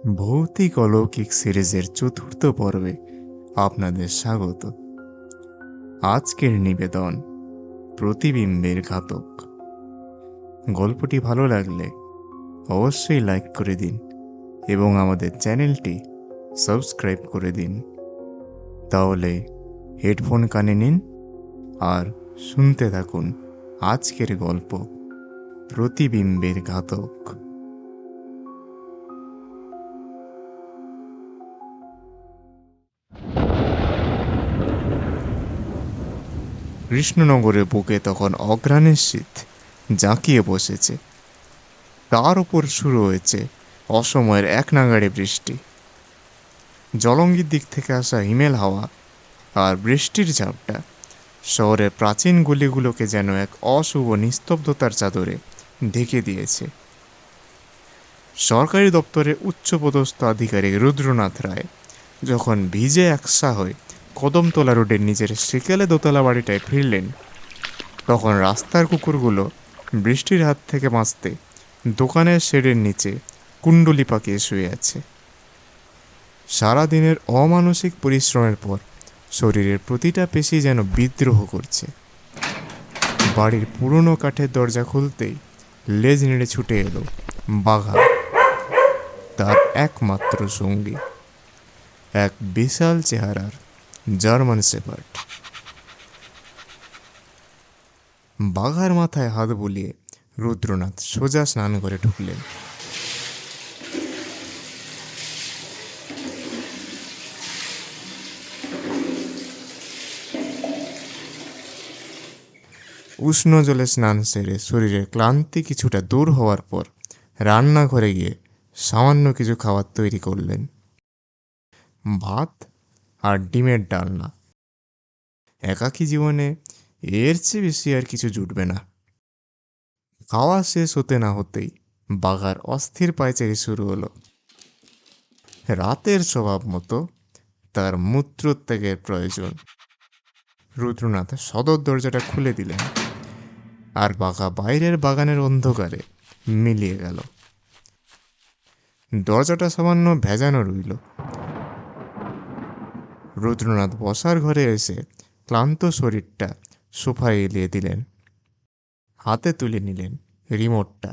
ভৌতিক অলৌকিক সিরিজের চতুর্থ পর্বে আপনাদের স্বাগত। আজকের নিবেদন প্রতিবিম্বের ঘাতক। গল্পটি ভালো লাগলে অবশ্যই লাইক করে দিন এবং আমাদের চ্যানেলটি সাবস্ক্রাইব করে দিন। তাহলে হেডফোন কানে নিন আর শুনতে থাকুন আজকের গল্প প্রতিবিম্বের ঘাতক। কৃষ্ণনগরের বুকে তখন অঘ্রাণের শীত জাঁকিয়ে বসেছে। তার উপর শুরু হয়েছে অসময়ের এক নাগাড়ে বৃষ্টি। জলঙ্গির দিক থেকে আসা হিমেল হাওয়া আর বৃষ্টির ঝাপটা শহরের প্রাচীন গলিগুলোকে যেন এক অশুভ নিস্তব্ধতার চাদরে ঢেকে দিয়েছে। সরকারি দপ্তরে উচ্চপদস্থ আধিকারিক রুদ্রনাথ রায় যখন ভিজে একসা হয়ে কদমতলা রোডের নিচের সেকেলে দোতলা বাড়িটায় ফিরলেন, তখন রাস্তার কুকুরগুলো বৃষ্টির হাত থেকে বাঁচতে দোকানের শেডের নিচে কুণ্ডলি পাকিয়ে শুয়ে আছে। সারাদিনের অমানসিক পরিশ্রমের পর শরীরের প্রতিটা পেশি যেন বিদ্রোহ করছে। বাড়ির পুরনো কাঠের দরজা খুলতেই লেজ নেড়ে ছুটে এলো বাঘা, তার একমাত্র সঙ্গী, এক বিশাল চেহারার জার্মান শেপার্ড। বাঘার মাথায় হাত বুলিয়ে রুদ্রনাথ সোজা স্নান করে ঢুকলেন। উষ্ণ জলে স্নান সেরে শরীরের ক্লান্তি কিছুটা দূর হওয়ার পর রান্নাঘরে গিয়ে সামান্য কিছু খাবার তৈরি করলেন। ভাত আর ডিমের ডালনা। একাকী জীবনে এর চেয়ে বেশি আর কিছু জুটবে না। খাওয়া শেষ হতে না হতেই বাঘার অস্থির পায়চারি শুরু হলো। রাতের স্বভাব মতো তার মূত্রত্যাগের প্রয়োজন। রুদ্রনাথ সদর দরজাটা খুলে দিলেন আর বাঘা বাইরের বাগানের অন্ধকারে মিলিয়ে গেল। দরজাটা সামান্য ভেজানো রইল। রুদ্রনাথ বসার ঘরে এসে ক্লান্ত শরীরটা সোফায় এলিয়ে দিলেন। হাতে তুলে নিলেন রিমোটটা।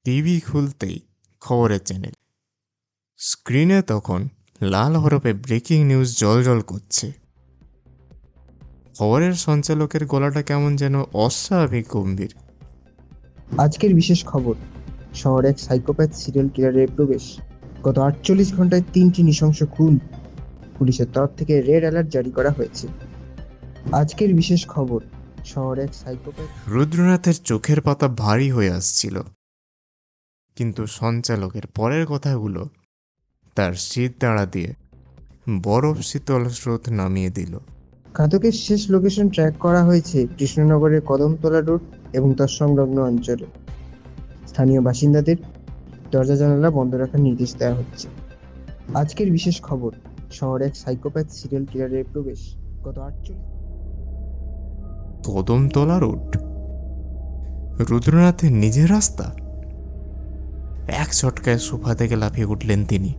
টিভি খুলতেই খবরের চ্যানেল। স্ক্রিনে তখন লাল হরফে ব্রেকিং নিউজ জ্বলজ্বল করছে। খবরের সঞ্চালকের গলাটা কেমন যেন অস্বাভাবিক গম্ভীর। আজকের বিশেষ খবর, শহরে এক সাইকোপ্যাথ সিরিয়াল কিলারের প্রবেশ। গত 48 ঘন্টায় 3টি নৃশংস খুন। পুলিশের তরফ থেকে রেড অ্যালার্ট জারি করা হয়েছে। আজকের বিশেষ খবর, শহরে এক সাইকোপ্যাথ। রুদ্রনাথের চোখের পাতা ভারী হয়ে আসছিল, কিন্তু সঞ্চালকের পরের কথাগুলো তার শীত দাঁড়া দিয়ে বরফ শীতল স্রোত নামিয়ে দিল। ঘাতকের শেষ লোকেশন ট্র্যাক করা হয়েছে কৃষ্ণনগরের কদমতলা রোড এবং তার সংলগ্ন অঞ্চলে। স্থানীয় বাসিন্দাদের দরজা জানালা বন্ধ রাখার নির্দেশ দেওয়া হচ্ছে। আজকের বিশেষ খবর, শহরে এক সাইকোপ্যাথ সিরিয়াল কিলারের প্রবেশ। গত 48। কদমতলা রোড, রুদ্রনাথের নিজের রাস্তা। এক ছটকায় সোফা থেকে লাফিয়ে উঠলেন তিনি।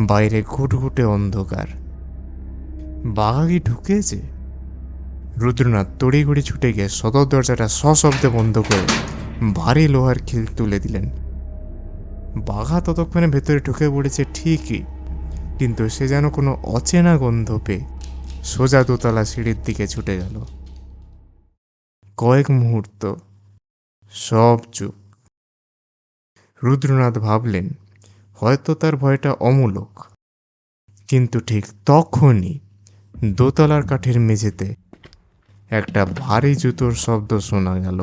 বাইরে ঘুটঘুটে অন্ধকার। বাঘা কি ঢুকেছে? রুদ্রনাথ তড়িঘড়ি ছুটে গিয়ে সদর দরজাটা সশব্দে বন্ধ করে ভারী লোহার খিল তুলে দিলেন। বাঘা ততক্ষণে ভেতরে ঢুকে পড়েছে ঠিকই, কিন্তু সে যেন কোনো অচেনা গন্ধ পেয়ে সোজা দোতলা সিঁড়ির দিকে ছুটে গেল। কয়েক মুহূর্ত সব চুপ। রুদ্রনাথ ভাবলেন হয়তো তার ভয়টা অমূলক, কিন্তু ঠিক তখনই দোতলার কাঠের মেঝেতে একটা ভারী জুতোর শব্দ শোনা গেল।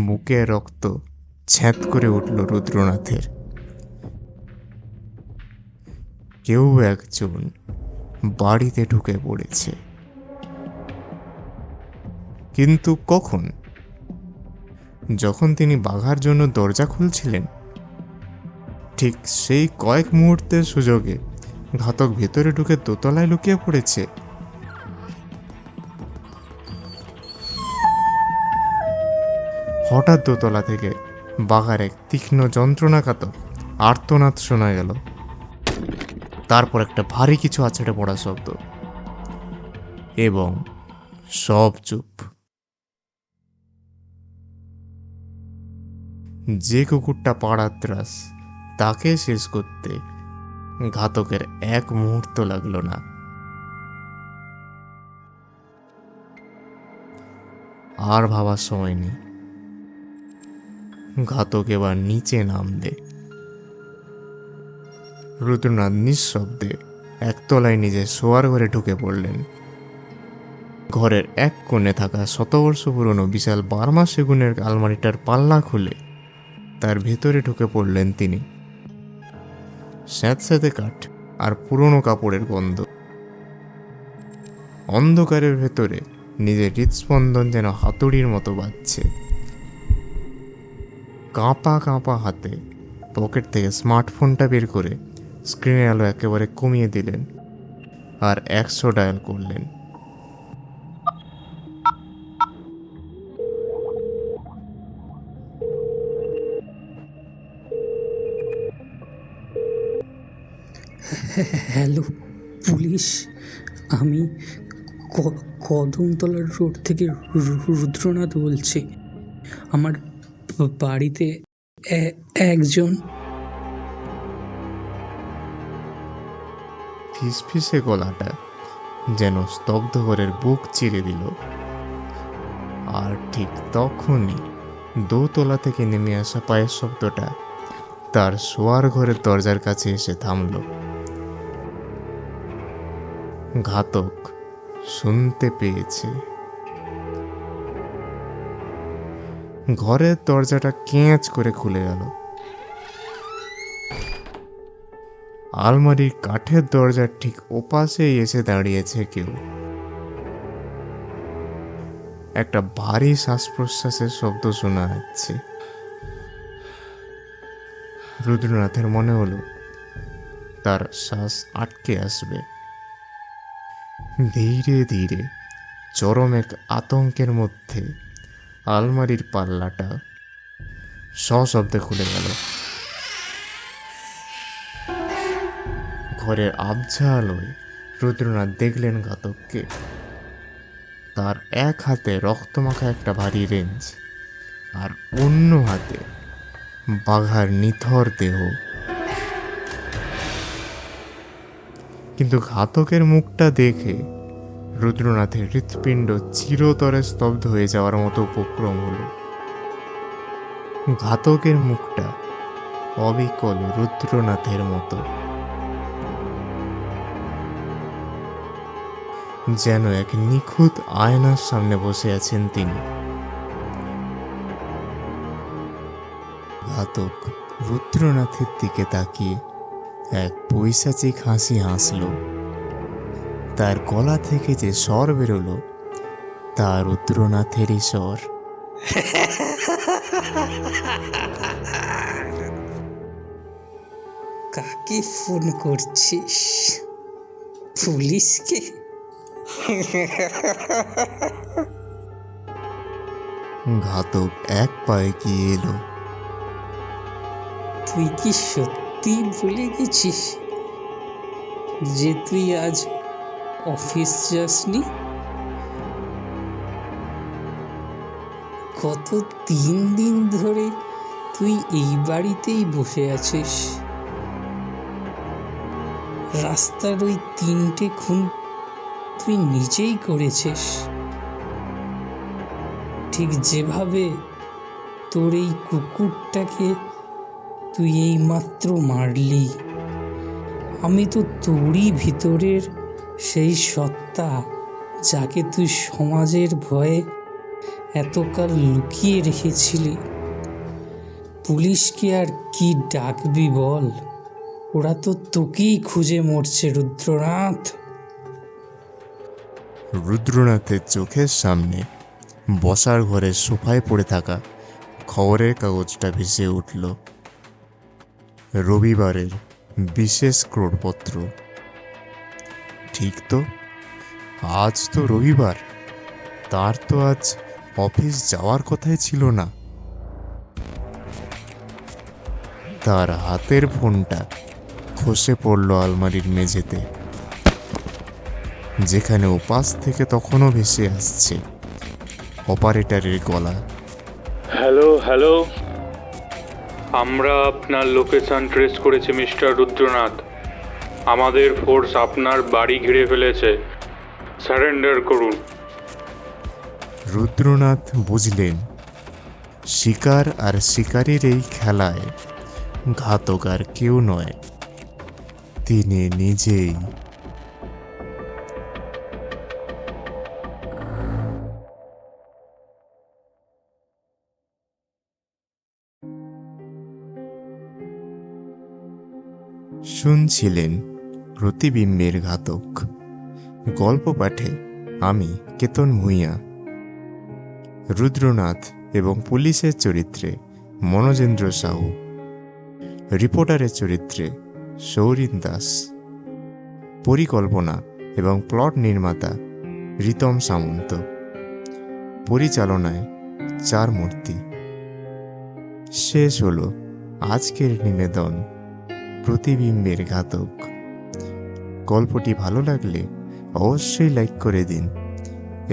বুকে রক্ত ছ্যাঁত করে উঠল রুদ্রনাথের। কেউ একজন বাড়িতে ঢুকে পড়েছে। কিন্তু কখন? যখন তিনি বাঘার জন্য দরজা খুলছিলেন, ঠিক সেই কয়েক মুহূর্তের সুযোগে ঘাতক ভেতরে ঢুকে দোতলায় লুকিয়ে পড়েছে। হঠাৎ দোতলা থেকে বাঘার এক তীক্ষ্ণ যন্ত্রণাকাতর আর্তনাদ শোনা গেল। তারপর একটা ভারী কিছু আছড়ে পড়া শব্দ, এবং সব চুপ। যে কুকুরটা পাড়ার ত্রাস, তাকে শেষ করতে ঘাতকের এক মুহূর্ত লাগলো না। আর ভাবার সময় নেই। ঘাতক এবার নিচে নামবে। রুদ্রনাথ নিঃশব্দে একতলায় নিজের শোয়ার ঘরে ঢুকে পড়লেন। ঘরের এক কোণে থাকা শতবর্ষ পুরনো বিশাল বার্মা সেগুনের আলমারিটার পাল্লা খুলে তার ভেতরে ঢুকে পড়লেন তিনি। স্যাঁতস্যাঁতে কাঠ আর পুরনো কাপড়ের গন্ধ। অন্ধকারের ভেতরে নিজের হৃদস্পন্দন যেন হাতুড়ির মতো বাজছে। কাঁপা কাঁপা হাতে পকেট থেকে স্মার্টফোনটা বের করে স্ক্রিনের আলো একেবারে কমিয়ে দিলেন আর 100 ডায়াল করলেন। হ্যালো পুলিশ, আমি কদমতলা রোড থেকে রুদ্রনাথ বলছি। আমার বাড়িতে একজন। ফিসফিসে গলাটা যেন স্তব্ধ ঘরের বুক চিরে দিল। আর ঠিক তখনই দোতলা থেকে নেমে আসা পায়ের শব্দটা তার শোয়ার ঘরের দরজার কাছে এসে থামল। ঘাতক শুনতে পেয়েছে। ঘরের দরজাটা কেঁচ করে খুলে গেল। আলমারির কাঠের দরজার ঠিক ওপাশেই এসে দাঁড়িয়েছে কেউ। একটা ভারী শ্বাস প্রশ্বাসের শব্দ শোনা যাচ্ছে। রুদ্রনাথের মনে হলো তার শ্বাস আটকে আসবে। ধীরে ধীরে চরম এক আতঙ্কের মধ্যে আলমারির পাল্লাটা সশব্দে খুলে গেল। ঘরের আবছা আলোয় রুদ্রনাথ দেখলেন ঘাতককে। তার এক হাতে রক্তমাখা একটা ভারী রেঞ্জ, আর অন্য হাতে বাঘার নিথর দেহ। কিন্তু ঘাতকের মুখটা দেখে রুদ্রনাথের হৃৎপিণ্ড চিরতরে স্তব্ধ হয়ে যাওয়ার মতো উপক্রম হলো। ঘাতকের মুখটা অবিকল রুদ্রনাথের মতো, যেন এক নিখুঁত আয়নার সামনে বসে আছেন তিনি। ঘাতক রুদ্রনাথের দিকে তাকিয়ে এক পৈশাচিক হাসি হাসল। তার গলা থেকে যে স্বর বেরোলো তা রুদ্রনাথেরই স্বর। কাকে ফোন করছিস? পুলিশকে? ঘাতক এক পায়ে গিয়ে এলো। তুই কি সত্যি ভুলে গেছিস যে তুই আজ অফিস যাসনি? গত 3 দিন ধরে তুই এই বাড়িতেই বসে আছিস। রাস্তার ওই 3টে খুন তুই নিজেই করেছিস। ঠিক যেভাবে তোর এই কুকুরটাকে তুই এই মাত্র মারলি। আমি তো তোরই ভিতরের সেই সত্তা যাকে তুই সমাজের ভয়ে এতকাল লুকিয়ে রেখেছিলি। পুলিশকে আর কি ডাকবি বল? ওরা তো তোকেই খুঁজে মরছে রুদ্রনাথ। রুদ্রনাথের চোখের সামনে বসার ঘরের সোফায় পড়ে থাকা খবরের কাগজটা ভেসে উঠল। রবিবারের বিশেষ ক্রোড়পত্র। ঠিক তো, আজ তো রবিবার। তার তো আজ অফিস যাওয়ার কথাই ছিল না। তার হাতের ফোনটা খসে পড়ল আলমারির মেঝেতে, যেখানে ওপাশ থেকে তখনও ভেসে আসছে অপারেটরের গলা। হ্যালো হ্যালো, আমরা আপনার লোকেশন ট্রেস করেছি মিস্টার রুদ্রনাথ। আমাদের ফোর্স আপনার বাড়ি ঘিরে ফেলেছে, সারেন্ডার করুন। রুদ্রনাথ বুঝলেন শিকার আর শিকারীর এই খেলায় ঘাতক আর কেউ নয়, তিনি নিজেই। শুনছিলেন প্রতিবিম্বের ঘাতক, গল্প পাঠে আমি কেতন ভূঁইয়া। রুদ্রনাথ এবং পুলিশের চরিত্রে মনোজেন্দ্র সাহু, রিপোর্টারের চরিত্রে সৌরিন দাস, পরিকল্পনা এবং প্লট নির্মাতা রিতম সামন্ত, পরিচালনায় চার মূর্তি। শেষ হলো আজকের নিবেদন প্রতিবিম্বের ঘাতক। গল্পটি ভালো লাগলে অবশ্যই লাইক করে দিন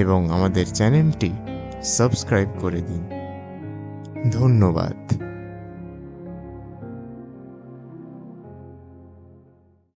এবং আমাদের চ্যানেলটি সাবস্ক্রাইব করে দিন। ধন্যবাদ।